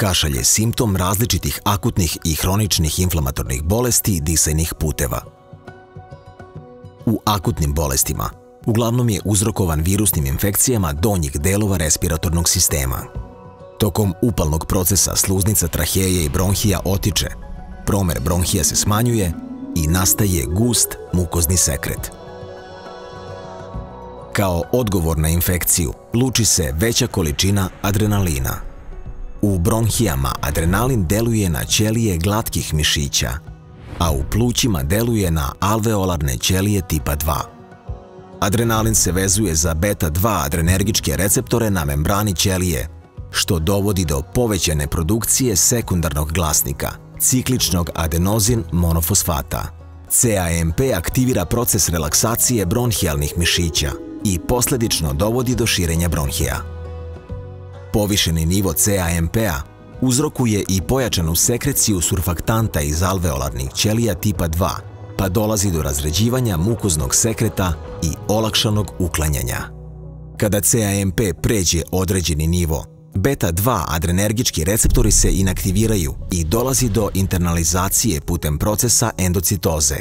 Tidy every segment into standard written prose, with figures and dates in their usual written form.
Kašalj je simptom različitih akutnih i hroničnih inflamatornih bolesti disajnih puteva. U akutnim bolestima uglavnom je uzrokovan virusnim infekcijama donjih delova respiratornog sistema. Tokom upalnog procesa sluznica traheje i bronhija otiče, promer bronhija se smanjuje i nastaje gust mukozni sekret. Kao odgovor na infekciju luči se veća količina adrenalina. U bronhijama adrenalin deluje na ćelije glatkih mišića, a u plućima deluje na alveolarne ćelije tipa 2. Adrenalin se vezuje za beta-2 adrenergičke receptore na membrani ćelije, što dovodi do povećane produkcije sekundarnog glasnika, cikličnog adenozin monofosfata. CAMP aktivira proces relaksacije bronhijalnih mišića i posledično dovodi do širenja bronhija. Povišeni nivo CAMP-a uzrokuje i pojačanu sekreciju surfaktanta iz alveolarnih ćelija tipa 2, pa dolazi do razređivanja mukoznog sekreta i olakšanog uklanjanja. Kada CAMP pređe određeni nivo, beta-2 adrenergički receptori se inaktiviraju i dolazi do internalizacije putem procesa endocitoze.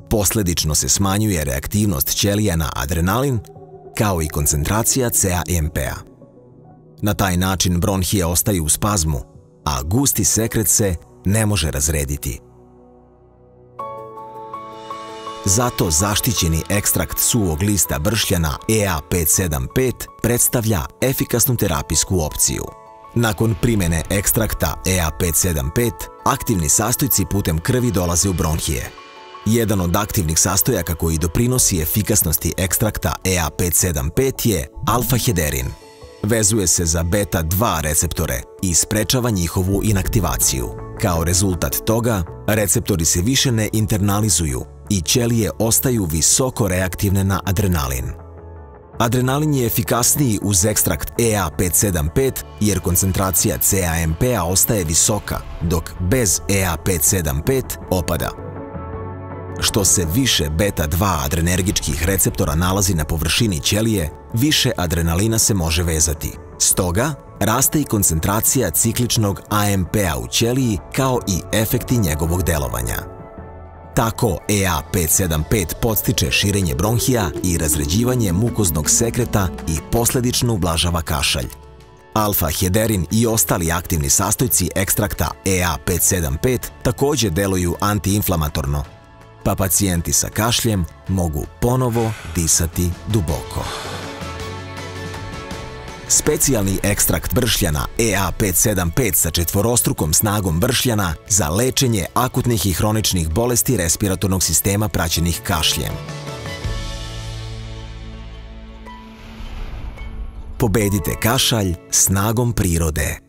Posledično se smanjuje reaktivnost ćelija na adrenalin, kao i koncentracija CAMP-a. Na taj način bronhije ostaju u spazmu, a gusti sekret se ne može razrediti. Zato zaštićeni ekstrakt suvog lista bršljana EA575 predstavlja efikasnu terapijsku opciju. Nakon primjene ekstrakta EA575, aktivni sastojci putem krvi dolaze u bronhije. Jedan od aktivnih sastojaka koji doprinosi efikasnosti ekstrakta EA575 je alfa-hederin. Vezuje se za beta-2 receptore i sprečava njihovu inaktivaciju. Kao rezultat toga, receptori se više ne internalizuju i ćelije ostaju visoko reaktivne na adrenalin. Adrenalin je efikasniji uz ekstrakt EA575 jer koncentracija CAMP-a ostaje visoka, dok bez EA575 opada. Što se više beta-2 adrenergičkih receptora nalazi na površini ćelije, više adrenalina se može vezati. Stoga, raste i koncentracija cikličnog AMP-a u ćeliji kao i efekti njegovog delovanja. Tako EA575 podstiče širenje bronhija i razređivanje mukoznog sekreta i posledično ublažava kašalj. Alfa-hederin i ostali aktivni sastojci ekstrakta EA575 također deluju antiinflamatorno, pa pacijenti sa kašljem mogu ponovo disati duboko. Specijalni ekstrakt bršljana EA575 sa četvorostrukom snagom bršljana za lečenje akutnih i hroničnih bolesti respiratornog sistema praćenih kašljem. Pobedite kašalj snagom prirode.